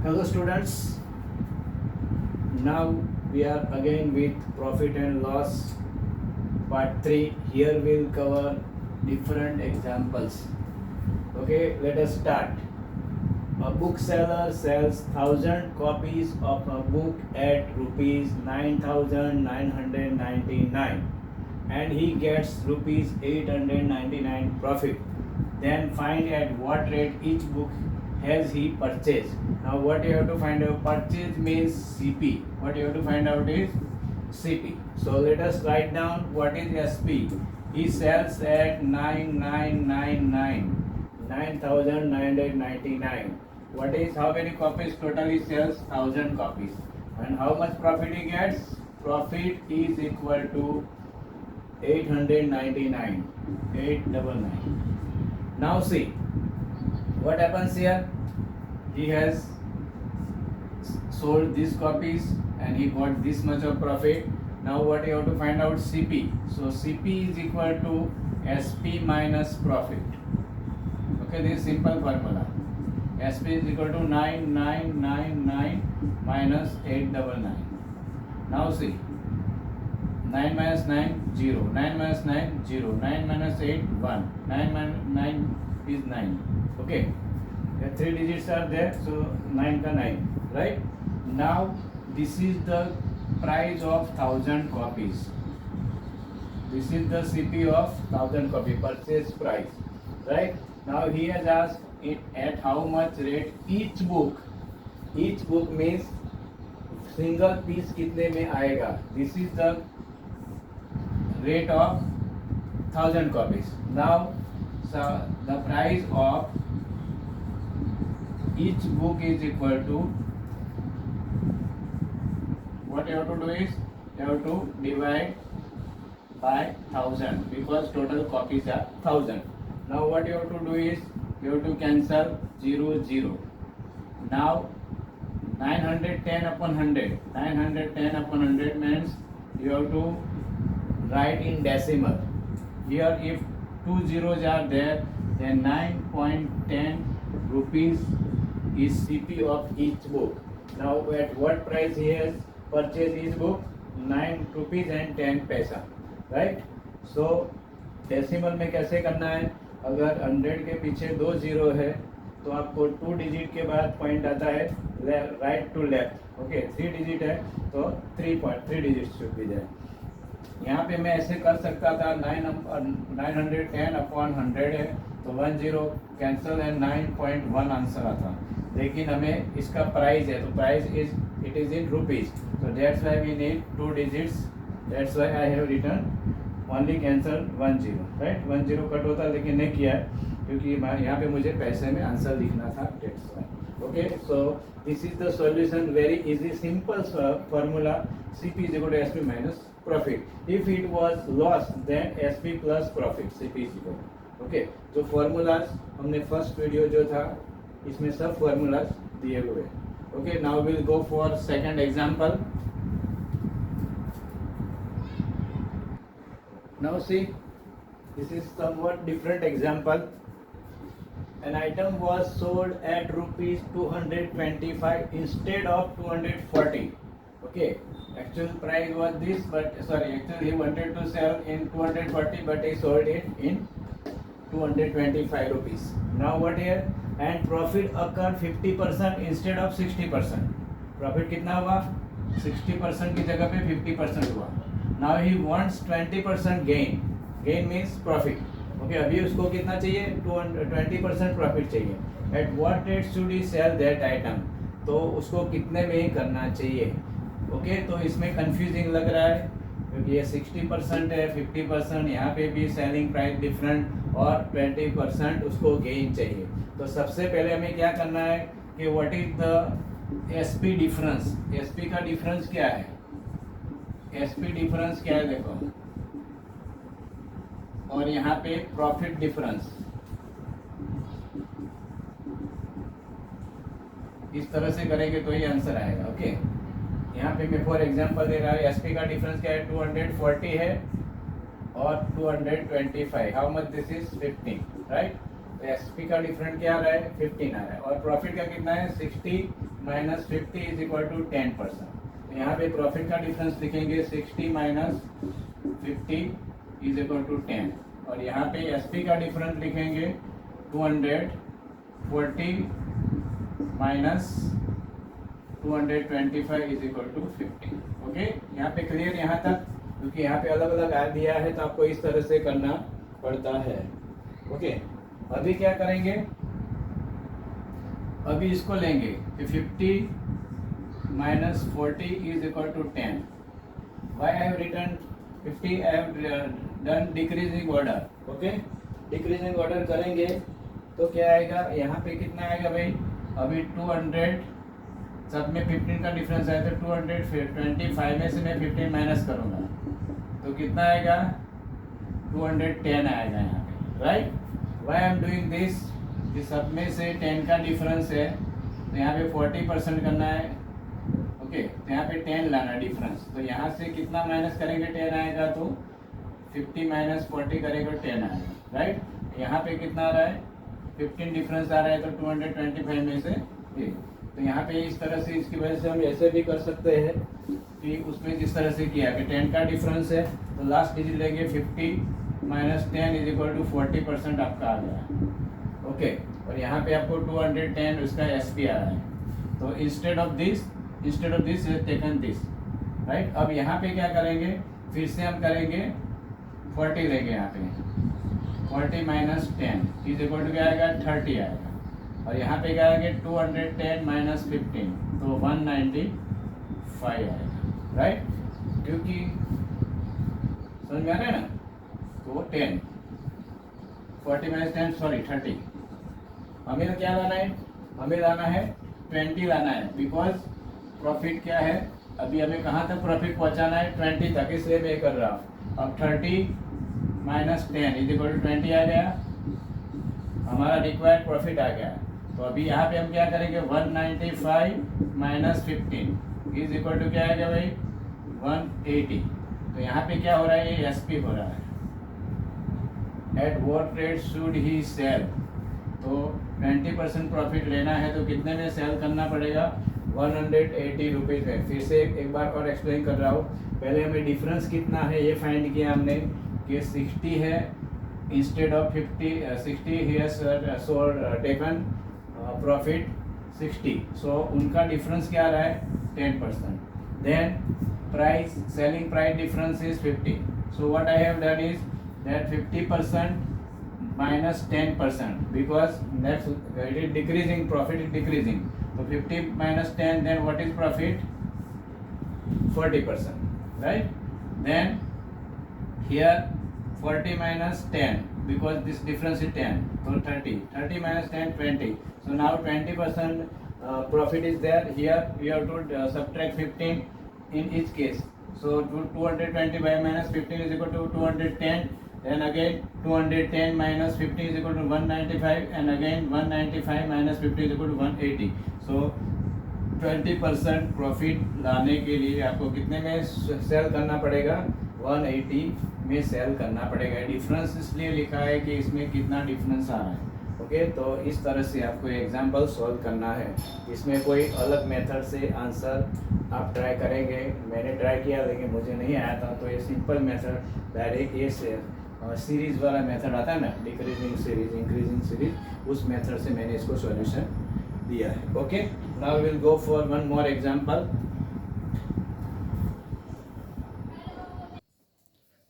Hello students, now we are again with profit and loss part 3. Here we'll cover different examples. Okay, let us start. A bookseller sells 1,000 copies of a book at rupees 9,999 and he gets rupees 899 profit. Then find at what rate each book has he purchased. Now what you have to find out, purchase means CP. What you have to find out is CP. So let us write down what is SP. He sells at 9,999. What is, how many copies total he sells? 1,000 copies. And how much profit he gets? Profit is equal to 899. Now see what happens here. He has sold these copies and he got this much of profit. Now what you have to find out? CP. So CP is equal to SP minus profit. Okay, this is simple formula. SP is equal to 9,999 minus 899. Now see, 9 minus 9, 0. 9 minus 9, 0. 9 minus 8, 1. 9 minus 9 is 9. Okay, the 3 digits are there, so 9 ka 9, right? Now this is the price of 1,000 copies. This is the CP of 1,000 copy, purchase price, right? Now he has asked it at how much rate each book means single piece कितने में आएगा. This is the rate of 1,000 copies. Now so the price of each book is equal to, what you have to do is you have to divide by 1,000 because total copies are 1,000. Now what you have to do is you have to cancel 0, 0. Now 910 upon 100. 910 upon 100 means you have to write in decimal. Here if 2 zeros are there, then 9.10 rupees is CP of each book. Now at what price he has purchased his book? 9 rupees and 10 paisa, right? So decimal में कैसे करना है? अगर 100 के पीछे 2 zero है तो आपको 2 डिजिट के बाद पॉइंट आता है right to left. Okay, 3 digit है तो 3 डिजिट शुड बी देयर. यहाँ पे मैं ऐसे कर सकता था 910 अपॉन 100 है तो 1 जीरो कैंसिल है, 9.1 आंसर आता. लेकिन हमें इसका प्राइस है तो price is it is in rupees, so that's why we need 2 digits. That's why I have written only cancel 1 0, right? 1 0 cut होता लेकिन नहीं किया है क्योंकि यहाँ पे मुझे पैसे में आंसर लिखना था. That's why. Okay, so this is the solution. Very easy, simple formula. CP is equal to SP minus profit. If it was loss, then SP plus profit. CP is equal. Okay, जो formulas हमने first video जो था इसमें सब formulas दिए हुए. Okay, now we'll go for second example. Now see, this is somewhat different example. An item was sold at rupees 225 instead of 240. Okay, actual price was this, but sorry, actually he wanted to sell in 240 but he sold it in 225 rupees. Now what here? And profit occurred 50% instead of 60%. Profit कितना हुआ? 60% की जगह पे 50% हुआ. Now he wants 20% gain. Gain means profit. Okay, अभी उसको कितना चाहिए? 20% profit चाहिए. At what rate should he sell that item? तो उसको कितने में ही करना चाहिए? Okay, तो इसमें confusing लग रहा है क्योंकि ये 60% है, 50%, यहाँ पे भी सेलिंग प्राइस डिफरेंट और 20% उसको गेन चाहिए. तो सबसे पहले हमें क्या करना है कि what is the SP difference. SP का डिफरेंस क्या है? एसपी डिफरेंस क्या है देखो, और यहाँ पे प्रॉफिट डिफरेंस. इस तरह से करेंगे तो ही आंसर आएगा. ओके, यहाँ पे मैं फॉर एग्जांपल दे रहा हूँ. एसपी का डिफरेंस क्या है? 240 है और 225. How much? This is 15, right? तो एसपी का डिफरेंट क्या आ रहा है 15 आ रहा है, और प्रॉफिट का कितना है 60 माइनस 50 इज इक्वल टू 10%। तो यहाँ पे प्रॉफिट का डिफरेंस लिखेंगे 60 माइनस 50 इज इक्वल टू 10, और यहाँ पे एसपी का डिफरेंस लिखेंगे 240 minus 225 is equal to 50। Okay, यहाँ पे क्लियर यहाँ तक, क्योंकि यहाँ पे अलग अलग आ दिया है तो आपको इस तरह से करना पड़ता है। ओके, अभी क्या करेंगे, अभी इसको लेंगे कि 50 minus 40 is equal to 10। Why I have written 50, I have done decreasing order. Okay, decreasing order करेंगे तो क्या आएगा, यहाँ पे कितना आएगा भाई, अभी 200, सब में 15 का डिफरेंस है तो 225 में से मैं 15 माइनस करूँगा तो कितना आएगा 210 आएगा यहाँ पे, right. Why I am doing this, कि सब में से 10 का डिफरेंस है तो यहाँ पे 40% करना है। ओके, तो यहाँ पे 10 लाना डिफरेंस, तो यहाँ से कितना माइनस करेंगे 10 आएगा, तो 50 माइनस 40 करेंगे 10 आएगा, राइट। यहाँ पे कितना आ रहा है 15 डिफरेंस आ रहा है तो 225 में से ये, तो यहाँ पे इस तरह से, इसकी वजह से हम ऐसे भी कर सकते हैं कि उसमें जिस तरह से किया कि 10 का डिफरेंस है तो लास्ट डिजिट लेंगे 50 माइनस 10 इज इक्वल टू 40% आपका आ गया। ओके, और यहाँ पे आपको 210 उसका एस पी आ रहा है, तो instead of this taken this, right. अब यहाँ पे क्या करेंगे, फिर से हम करेंगे 40 लेंगे, यहाँ पे 40 माइनस 10 इज इक्वल टू क्या आएगा 30 आएगा, और यहाँ पे क्या आएगा 210 माइनस 15 तो 195 आएगा, राइट। क्योंकि समझ में आ रहा है ना, तो 10 40 माइनस 10 सॉरी 30, हमें क्या लाना है, हमें लाना है 20 लाना है, बिकॉज प्रॉफिट क्या है, अभी हमें कहाँ तक प्रॉफिट पहुँचाना है 20 तक, इसलिए मैं कर रहा हूँ। अब 30 माइनस 10 इज इक्वल टू 20 आ गया, हमारा रिक्वायर्ड प्रॉफिट आ गया। तो अभी यहाँ पे हम क्या करेंगे 195 माइनस 15 इज इक्वल टू क्या आएगा भाई 180। तो यहाँ पे क्या हो रहा है, ये एस पी हो रहा है, at what rate should he sell. तो 20% प्रॉफिट लेना है तो कितने में सेल करना पड़ेगा 180 रुपीज़ में। फिर से एक बार और एक्सप्लेन कर रहा हूँ, पहले हमें डिफरेंस कितना है ये फाइंड किया हमने कि 60 है, instead of 60 he has taken profit 60, so उनका डिफरेंस क्या आ रहा है 10%। Then price, selling price difference is 50, so what I have done is that 50% minus 10%, because that's it is decreasing, profit is decreasing, so 50 minus 10, then what is profit 40%, right. Then here 40 minus 10, because this difference is 10, so 30 minus 10 20, so now 20% profit is there. Here we have to subtract 15 in each case, so 225 minus 15 is equal to 210, then again 210 minus 50 is equal to 195, and again 195 minus 50 is equal to 180. so 20% profit लाने के लिए आपको कितने में cell करना पड़ेगा 180 में cell करना पड़ेगा। डिफरेंस इसलिए लिखा है कि इसमें कितना डिफरेंस आ रहा है। ओके, तो इस तरह से आपको एग्जाम्पल सॉल्व करना है, इसमें कोई अलग मेथड से आंसर आप ट्राई करेंगे। मैंने ट्राई किया लेकिन मुझे नहीं आया था, तो ये सिंपल मेथड डायरेक्ट ये से सीरीज वाला मेथड आता है ना, डिक्रीजिंग सीरीज इंक्रीजिंग सीरीज, उस मेथड से मैंने इसको सॉल्यूशन दिया है। Okay, now will go for one more example.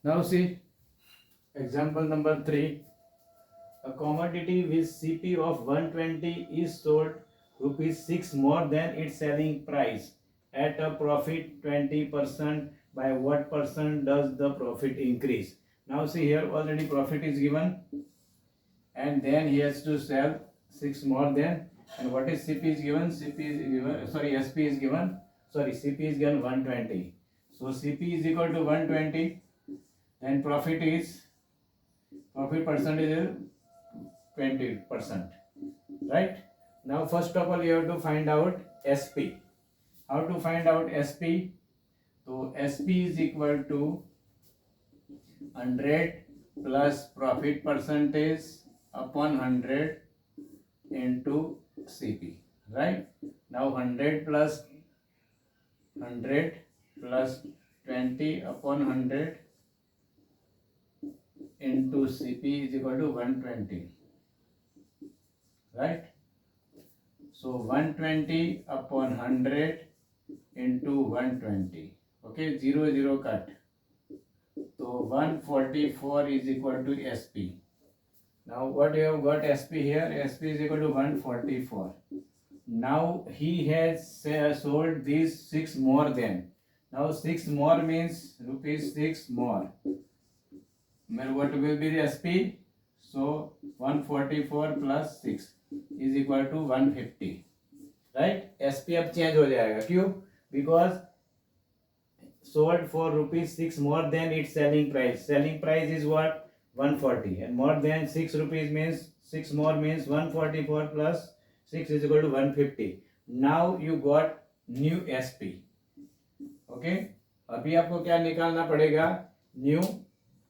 Now see example number 3, a commodity with CP of 120 is sold rupees 6 more than its selling price at a profit 20%. By what percent does the profit increase? Now see here, already profit is given, and then he has to sell 6 more than, and what is CP is given, CP is given, sorry SP is given, sorry CP is given 120, so CP is equal to 120, and profit percentage is 20%, right. Now first of all you have to find out SP. How to find out SP? So SP is equal to 100 plus profit percentage upon 100 into CP, right? Now 100 plus 100 plus 20 upon 100 into CP is equal to 120, right? So 120 upon 100 into 120, okay, 0 0 cut. So 144 is equal to SP. Now what you have got SP here, SP is equal to 144. Now he has sold these 6 more than. Now 6 more means rupees 6 more. What will be the SP? So 144 plus 6 is equal to 150. Right? SP अब change हो जाएगा. क्यों? Because sold for rupees 6 more than its selling price. Selling price is what? 140. And more than 6 rupees means 6 more means 144 plus 6 is equal to 150. Now you got new SP. Okay? अभी आपको क्या निकालना पड़ेगा? New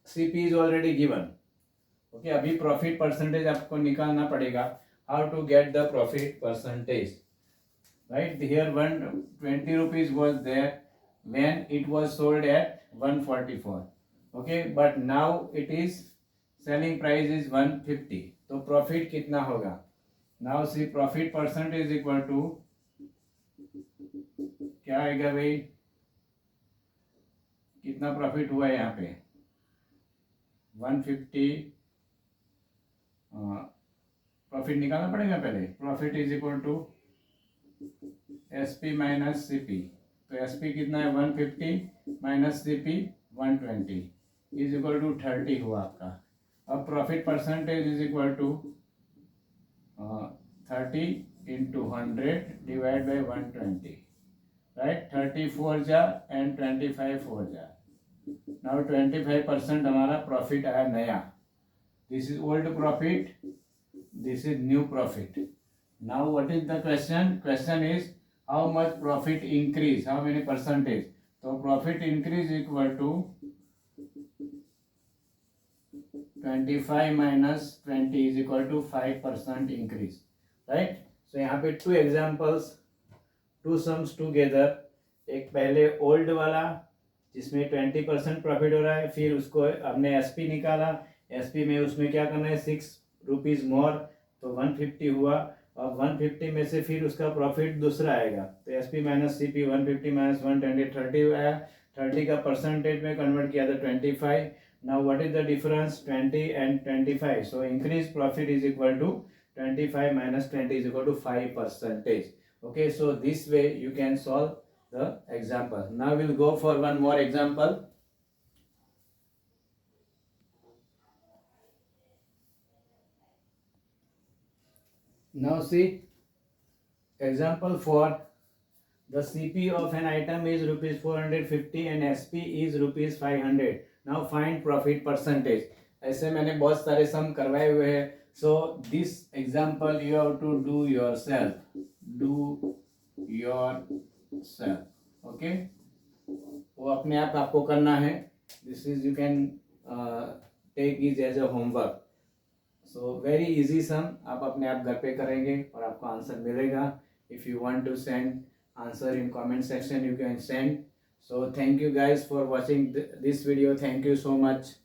CP is already given. Okay, अभी profit percentage आपको निकालना पड़ेगा. How to get the profit percentage? Right, here 120 rupees was there when it was sold at 144. Okay, but now it is selling price is 150. तो profit कितना होगा? Now see profit percentage is equal to क्या आएगा भाई? कितना profit हुआ है यहाँ पे? 150. प्रॉफिट निकालना पड़ेगा पहले. Profit is equal to SP minus CP. तो SP कितना है? 150 minus CP 120 is equal to 30 हुआ आपका. अब profit percentage is equal to 30 into 100 divide by 120. Right, 30 4 जा एंड 25 4 जा. नाउ 25% हमारा प्रॉफिट आया नया. This is old profit, this is new profit. Now what is the question? Question is how much profit increase, how many percentage. तो profit increase equal to 25 minus 20 is equal to 5% increase. Right, so यहाँ पे 2 examples, 2 sums together. एक पहले old वाला जिसमें 20% profit हो रहा है, फिर उसको हमने SP निकाला. SP में उसमें क्या करना है? 6 रुपीज़ मोर, तो 150 हुआ. और 150 में से फिर उसका प्रॉफिट दूसरा आएगा. तो SP माइनस CP 150 माइनस 120 30 आया. 30 का परसेंटेज में कन्वर्ट किया था 25. Now what is the difference? 20 and 25. So increase profit is equal to 25 minus 20 is equal to 5%. Okay, so this way you can solve the example. Now we'll go for one more example. Now see, example 4. The CP of an item is rupees 450 and SP is rupees 500. Now find profit percentage. ऐसे मैंने बहुत सारे सम करवाए हुए हैं. So this example you have to do yourself. Do yourself. Okay? वो अपने आप आपको करना है. This is you can take it as a homework. So very easy sum. आप अपने आप घर पे करेंगे और आपको आंसर मिलेगा. If you want to send answer in comment section, you can send. So thank you guys for watching this video. Thank you so much.